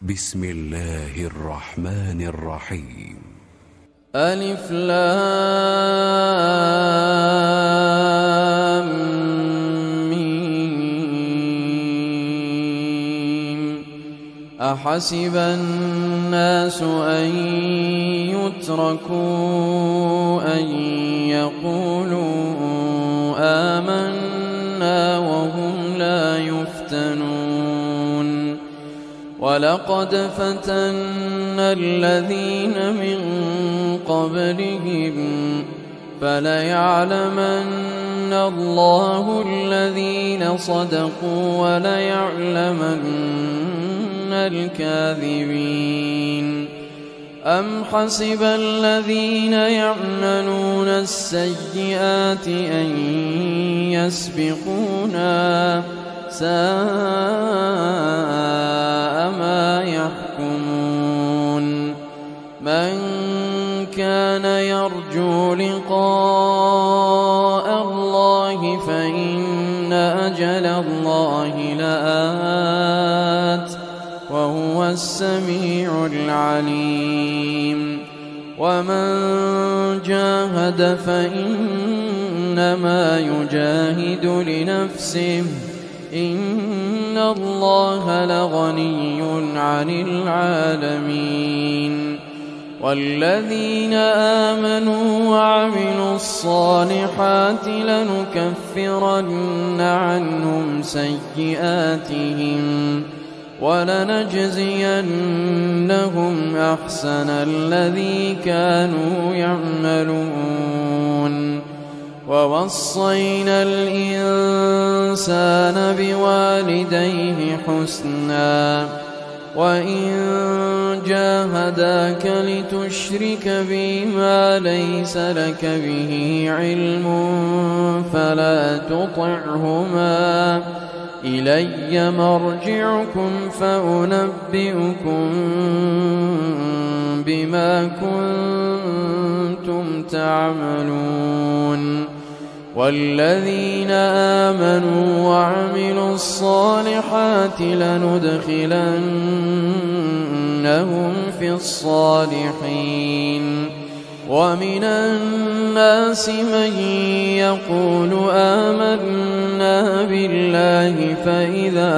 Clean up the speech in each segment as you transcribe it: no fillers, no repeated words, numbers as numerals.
بسم الله الرحمن الرحيم. ألف لام ميم. أحسب الناس أن يتركوا أن يقولوا آمنا وهم لا يفتنون. ولقد فتنا الذين من قبلهم فليعلمن الله الذين صدقوا وليعلمن الكاذبين. أم حسب الذين يعملون السيئات أن يسبقونا ساء ما يحكمون. من كان يرجو لقاء الله فإن أجل الله لآت وهو السميع العليم. ومن جاهد فإنما يجاهد لنفسه إن الله لغني عن العالمين. والذين آمنوا وعملوا الصالحات لنكفرن عنهم سيئاتهم ولنجزينهم أحسن الذي كانوا يعملون. ووصينا الإنسان بوالديه حسنا وإن جاهداك لتشرك بي ما ليس لك به علم فلا تطعهما إلي مرجعكم فأنبئكم بما كنتم تعملون. والذين آمنوا وعملوا الصالحات لندخلنهم في الصالحين. ومن الناس من يقول آمنا بالله فإذا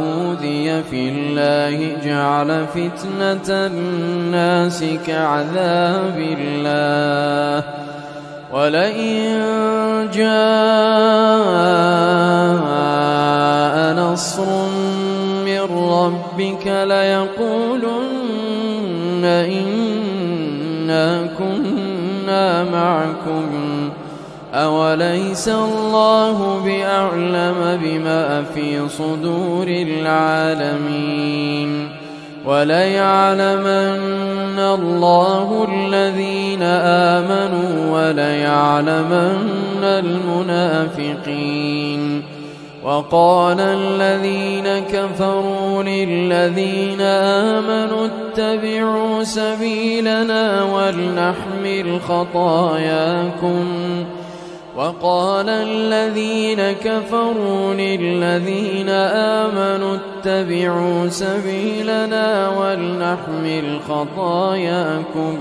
أوذي في الله جعل فتنة الناس كعذاب الله ولئن جاء نصر من ربك ليقولن إنا كنا معكم أوليس الله بأعلم بما في صدور العالمين. وليعلمن الله الذين آمنوا وليعلمن المنافقين. وقال الذين كفروا للذين آمنوا اتبعوا سبيلنا ولنحمل خطاياكم. وقال الذين كفروا للذين آمنوا اتبعوا سبيلنا ولنحمل خطاياكم.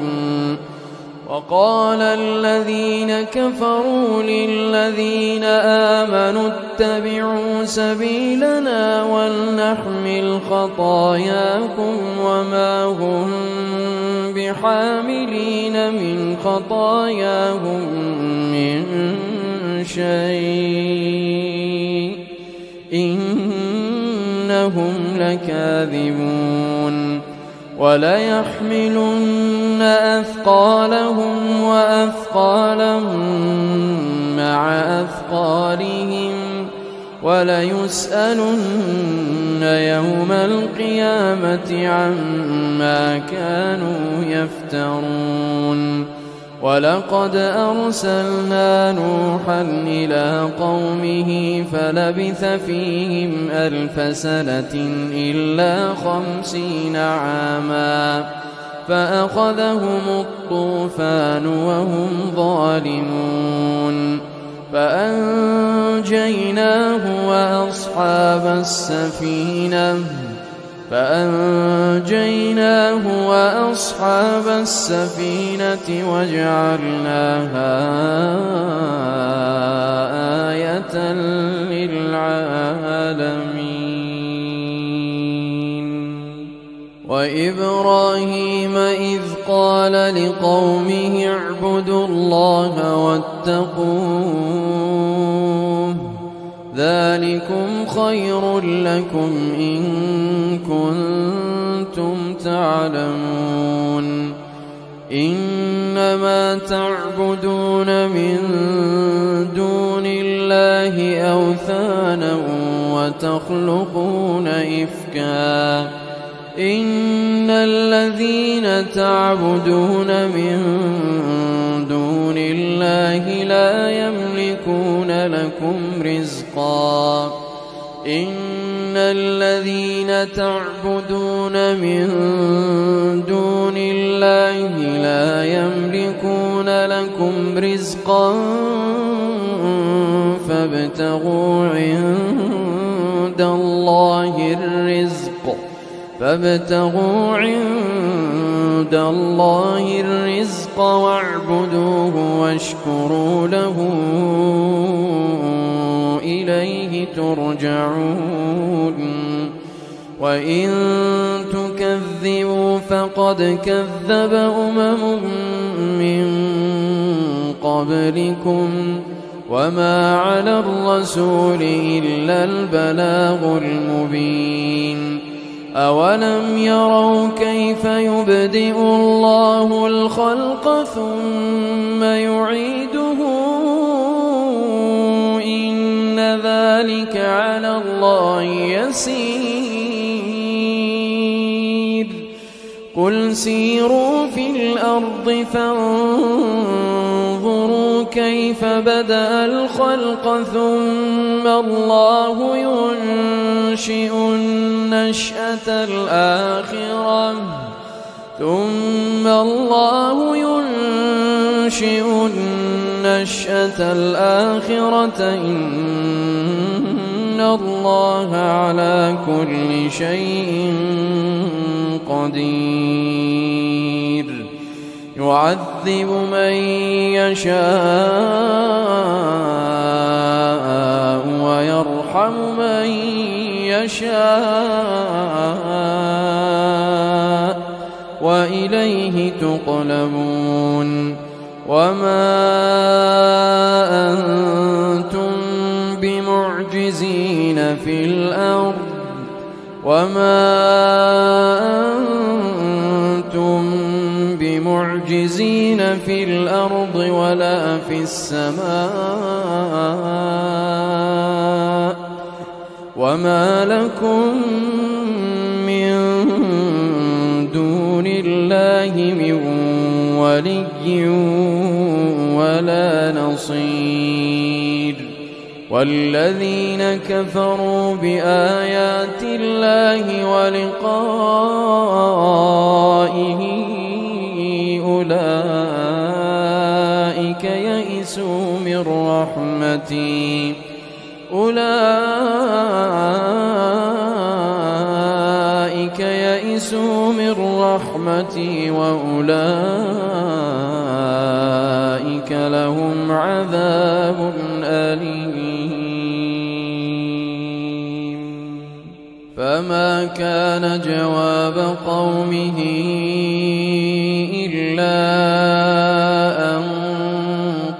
وقال الذين كفروا للذين آمنوا اتبعوا سبيلنا ولنحمل خطاياكم وما هم بحاملين من خطاياهم من شيء إنهم لكاذبون. وليحملن أثقالهم وأثقالا مع أثقالهم وليسألن يوم القيامة عما كانوا يفترون. ولقد أرسلنا نوحا إلى قومه فلبث فيهم 1000 سنة إلا 50 عاما فأخذهم الطوفان وهم ظالمون. فأنجيناه وأصحاب السفينة وجعلناها آية للعالمين. وإبراهيم إذ قال لقومه اعبدوا الله واتقوه ذلكم خير لكم إن كنتم تعلمون. إنما تعبدون من دون الله أوثانا وتخلقون إفكا إن الذين تعبدون من دون الله لا يملكون لكم رزقا إن الذين تعبدون من دون الله لا يملكون لكم رزقا فابتغوا عند الله الرزق واعبدوه واشكروا له إليه ترجعون. وإن تكذبوا فقد كذب من قبلكم وما على الرسول إلا البلاغ المبين. أولم يروا كيف يبدئ الله الخلق ثم يعيده إن ذلك على الله يسير. قل سيروا في الأرض فانظروا كيف بدأ الخلق ثم الله ينشئ النشأة الآخرة إن الله على كل شيء قدير. يعذب من يشاء ويرحم من يشاء وإليه تقلبون. وما أنتم بمعجزين في الأرض ولا في السماء وما لكم من دون الله من ولي ولا نصير. والذين كفروا بآيات الله ولقائه أولئك يئسوا من رحمتي وأولئك لهم عذاب أليم. فما كان جواب قومه إلا أن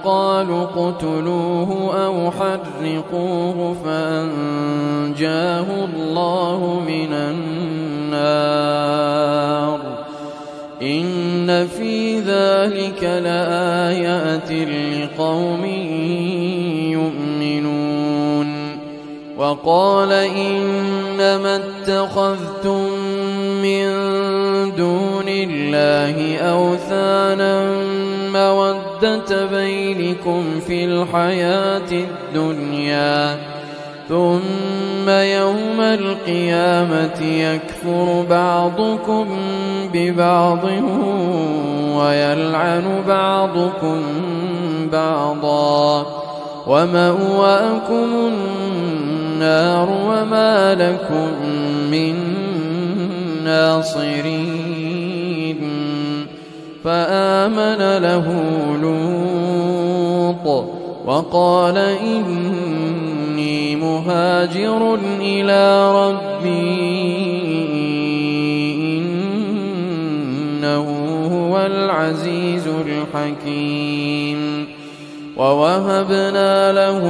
قالوا اقتلوه أو حرقوه فأنجاه الله من النار. إن في ذلك لآيات لقوم يؤمنون. وقال إنما اتخذتم من دون الله أوثانا مودة بينكم في الحياة الدنيا ثم يوم القيامة يكفر بعضكم ببعض ويلعن بعضكم بعضا ومأواكم النار وما لكم من ناصرين فآمن له لوط وقال إني مهاجر إلى ربي إنه هو العزيز الحكيم ووهبنا له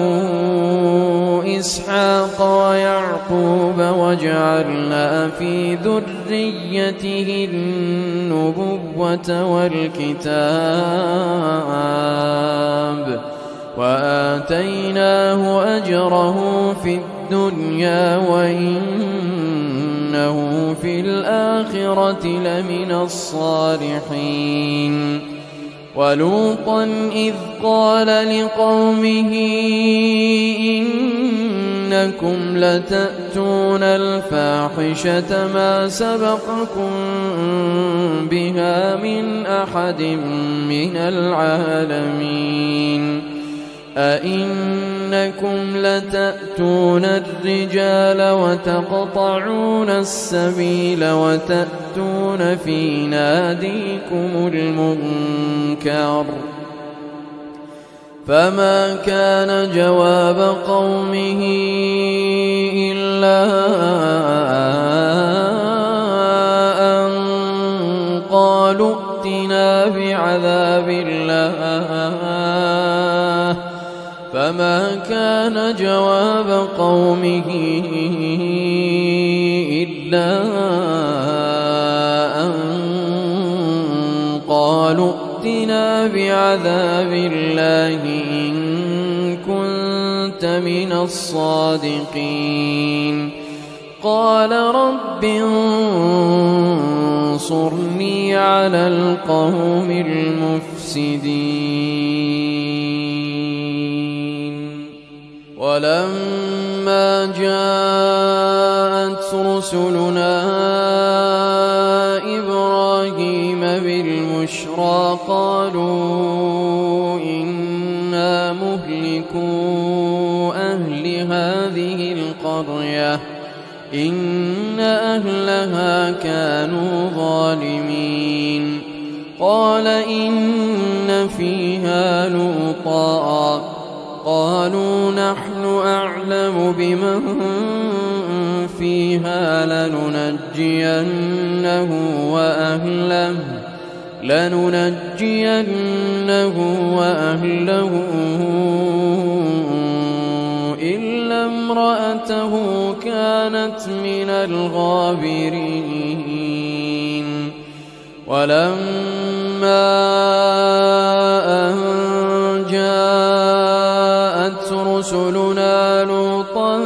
إسحاق ويعقوب وجعلنا في ذريته النبوة والكتاب وآتيناه أجره في الدنيا وإنه في الآخرة لمن الصالحين ولوطا إذ قال لقومه إنكم لتأتون الفاحشة ما سبقكم بها من أحد من العالمين أئنكم لتأتون الرجال وتقطعون السبيل وتأتون في ناديكم المنكر فما كان جواب قومه إلا أن قالوا ائتنا بعذاب الله فما كان جواب قومه إلا أن قالوا ائتنا بعذاب الله إن كنت من الصادقين قال رب انصرني على القوم المفسدين ولما جاءت رسلنا إبراهيم بالبشرى قالوا إنا مهلكو أهل هذه القرية إن أهلها كانوا ظالمين قال إن فيها لوطا قالوا نحن أعلم بمن فيها لننجينه وأهله إلا امرأته كانت من الغابرين ولما أن جاءت رسلنا لوطا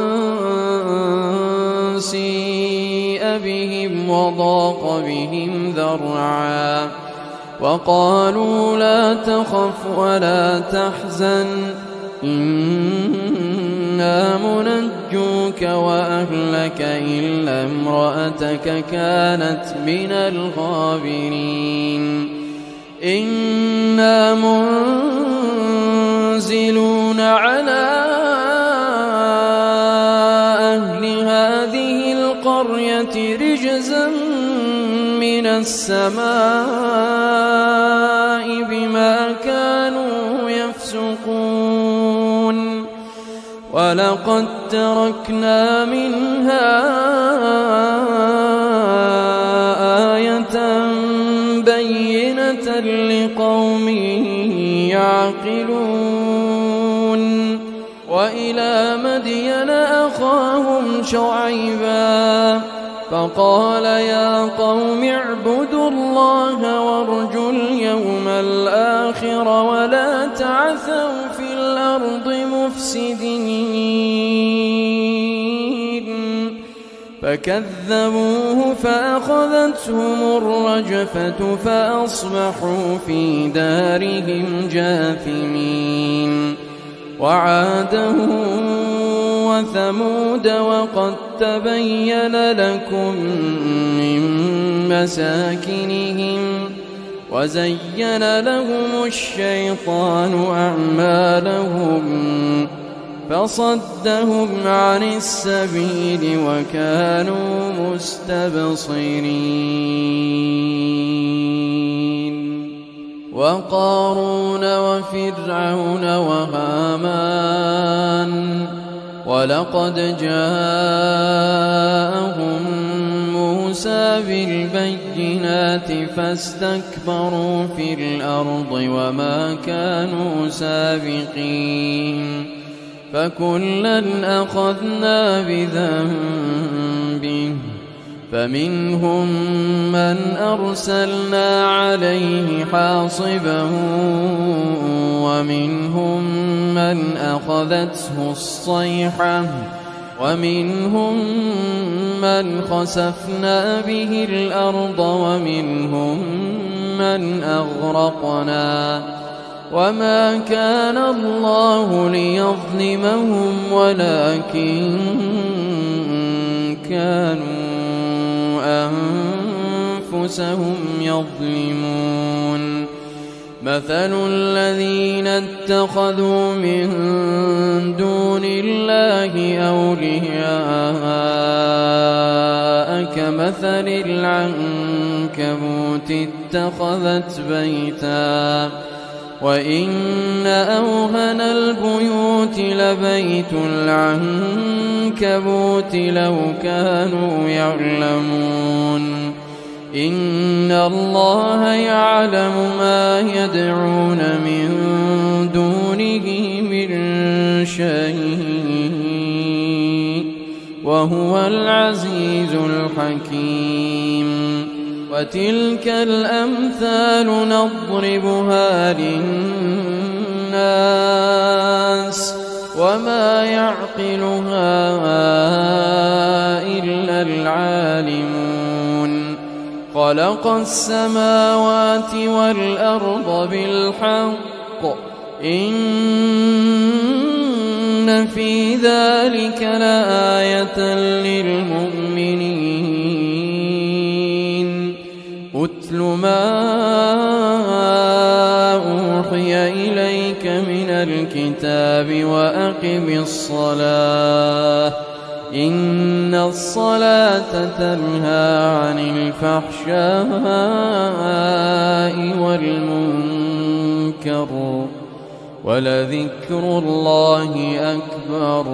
سيء بهم وضاق بهم ذرعا وقالوا لا تخف ولا تحزن إنا منجوك وأهلك إلا امرأتك كانت من الغابرين إنا منزلون على أهل هذه القرية رجزا من السماء بما كانوا يفسقون ولقد تركنا منها آية بينة لقوم يعقلون وإلى مدين أخاهم شعيبا فقال يا قوم اعبدوا الله وارجوا اليوم الآخر ولا تعثوا في الأرض مفسدين فكذبوه فأخذتهم الرجفة فأصبحوا في دارهم جاثمين وعادا وثمود وقد تبين لكم من مساكنهم وزين لهم الشيطان أعمالهم فصدهم عن السبيل وكانوا مستبصرين. وقارون وفرعون وهامان ولقد جاءهم موسى بالبينات فاستكبروا في الأرض وما كانوا سابقين فكلا أخذنا بذنبه فمنهم من أرسلنا عليه حاصبا ومنهم من أخذته الصيحة ومنهم من خسفنا به الأرض ومنهم من أغرقنا وما كان الله ليظلمهم ولكن كانوا أنفسهم يظلمون. مثل الذين اتخذوا من دون الله أولياء كمثل العنكبوت اتخذت بيتا وإن أوهن البيوت لبيت العنكبوت لو كانوا يعلمون. إن الله يعلم ما يدعون من دونه من شيء وهو العزيز الحكيم. وتلك الأمثال نضربها للناس وما يعقلها إلا العالمون. خلق السماوات والأرض بالحق إن في ذلك لآية للمؤمنين. أتل ما أوحي إليك من الكتاب وأقم الصلاة إن الصلاة تنهى عن الفحشاء والمنكر ولذكر الله أكبر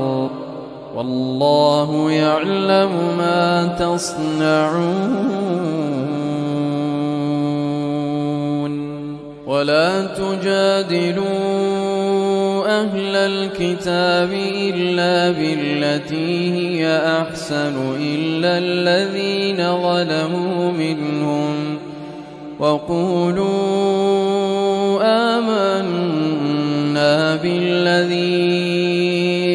والله يعلم ما تصنعون. ولا تجادلوا أهل الكتاب إلا بالتي هي أحسن إلا الذين ظلموا منهم وقولوا آمنا بالذي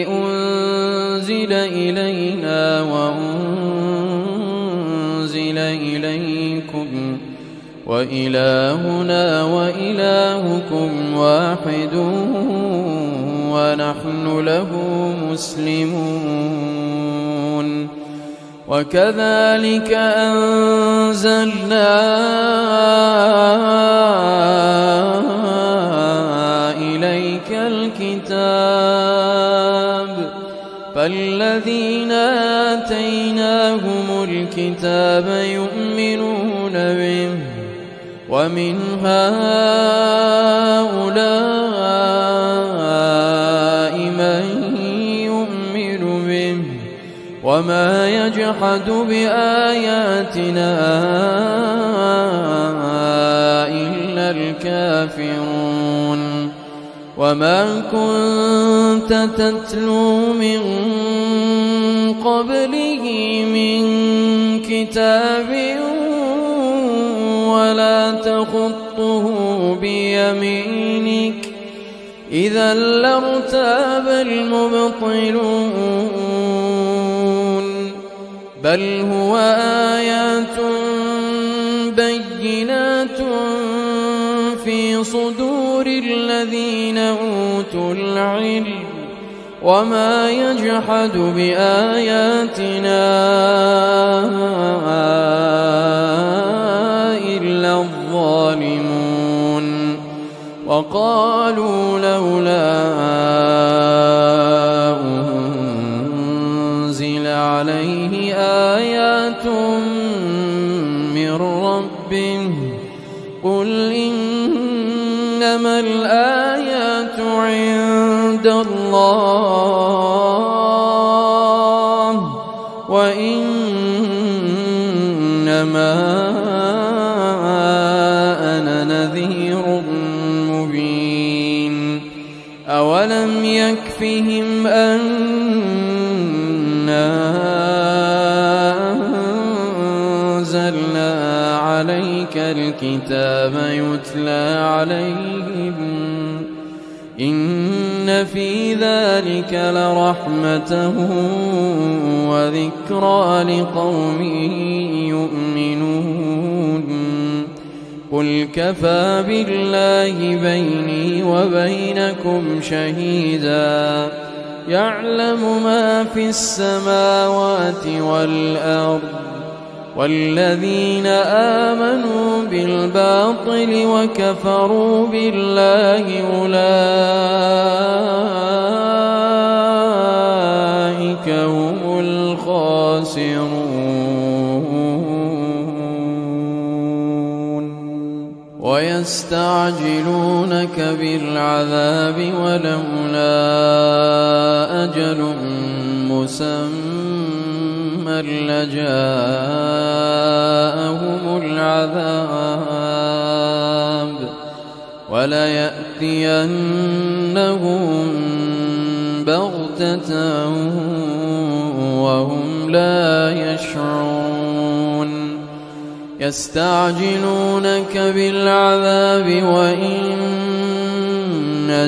أنزل إلينا وأنزل إليكم وإلهنا وإلهكم واحد ونحن له مسلمون. وكذلك أنزلنا إليك الكتاب فالذين آتيناهم الكتاب يؤمنون به ومن هؤلاء من يؤمن به وما يجحد بآياتنا إلا الكافرون. وما كنت تتلو من قبله من كتاب ولا تخطه بيمينك إذا لارتاب المبطلون. بل هو آيات بينات في صدور الذين أوتوا العلم وما يجحد بآياتنا إلا الظالمون. وقالوا لولا أنزل عليه آيات من ربه قل إنما الآيات عند الله وإنما أنا نذير مبين أولم يكفهم أنا أنزلنا عليك الكتاب يتلى عليهم إن في ذلك لرحمة وذكرى لقوم يؤمنون قل كفى بالله بيني وبينكم شهيدا يعلم ما في السماوات والأرض والذين آمنوا بالباطل وكفروا بالله أولئك هم الخاسرون ويستعجلونك بالعذاب ولولا أجل مسمى لجاءهم العذاب وليأتينهم بغتة وهم لا يشعرون يستعجلونك بالعذاب وإن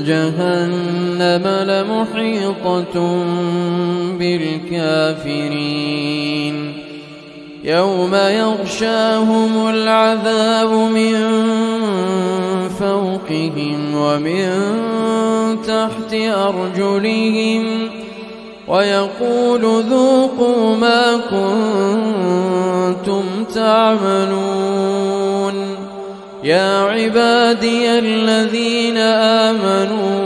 جهنم لمحيطة بالكافرين يوم يغشاهم العذاب من فوقهم ومن تحت أرجلهم ويقول ذوقوا ما كنتم تعملون يا عبادي الذين آمنوا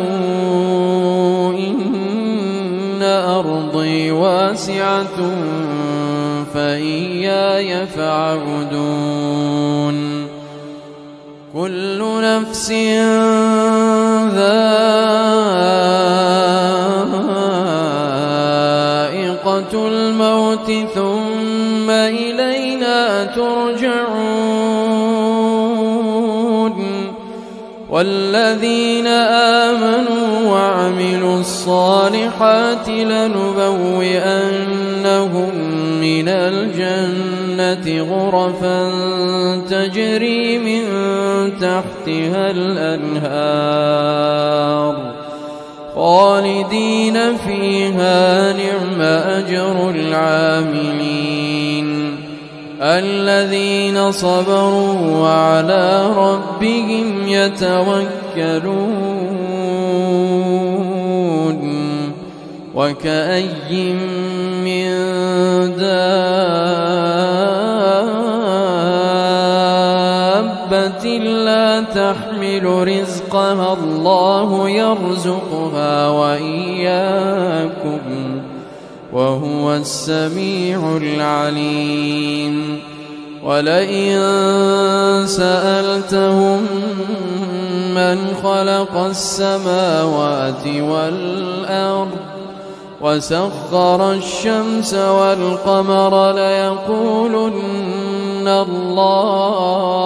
إن أرضي واسعة فإياي فاعبدون كل نفس ذائقة الموت ثم إلينا ترجعون والذين آمنوا وعملوا الصالحات لنبوئنهم من الجنة غرفا تجري من تحتها الأنهار خالدين فيها نعم أجر العاملين الذين صبروا وعلى ربهم يتوكلون وكأي من دابة لا تحمل رزقها الله يرزقها وإياكم وهو السميع العليم ولئن سألتهم من خلق السماوات والأرض وسخر الشمس والقمر ليقولن الله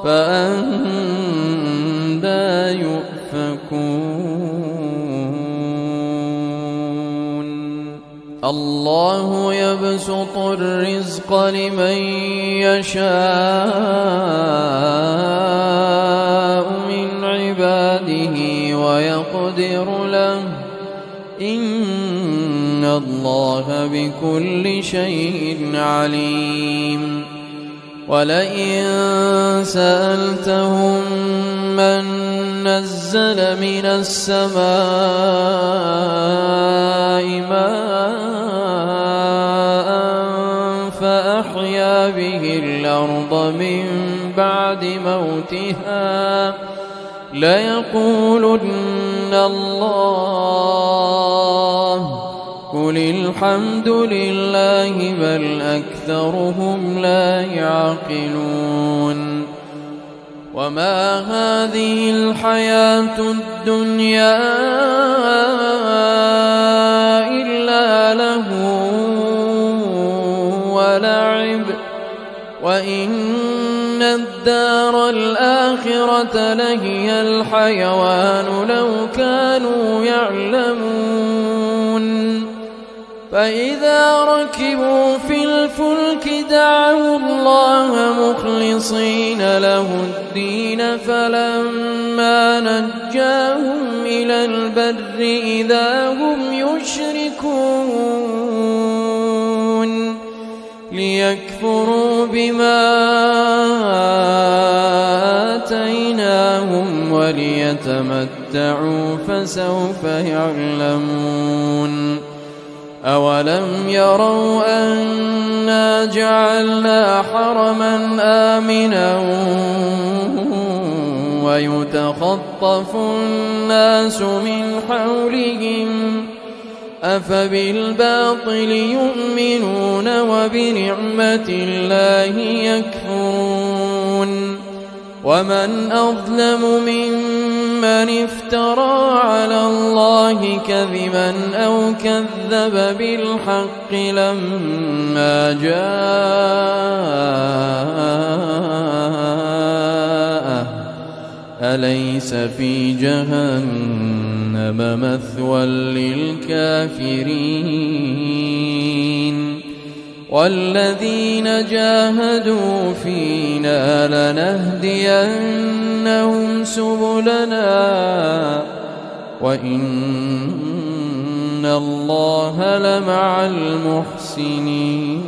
فأنى يؤفكون الله يبسط الرزق لمن يشاء من عباده ويقدر له إن الله بكل شيء عليم ولئن سألتهم من نزل من السماء ماء فأحيا به الأرض من بعد بعد موتها ليقولن الله قل الحمد لله بل أكثرهم لا يعقلون وما هذه الحياة الدنيا إلا لهو ولعب وإن الدار الآخرة لهي الحيوان لو كانوا يعلمون فإذا ركبوا في الفلك دعوا الله مخلصين له الدين فلما نجاهم إلى البر إذا هم يشركون ليكفروا بما آتيناهم وليتمتعوا فسوف يعلمون أولم يروا أنا جعلنا حرما آمنا ويتخطف الناس من حولهم أفبالباطل يؤمنون وبنعمة الله يكفرون ومن أظلم ممن افترى على الله كذبا أو كذب بالحق لما جاءه أليس في جهنم مثوى للكافرين والذين جاهدوا فينا لنهدينهم سبلنا وإن الله لمع المحسنين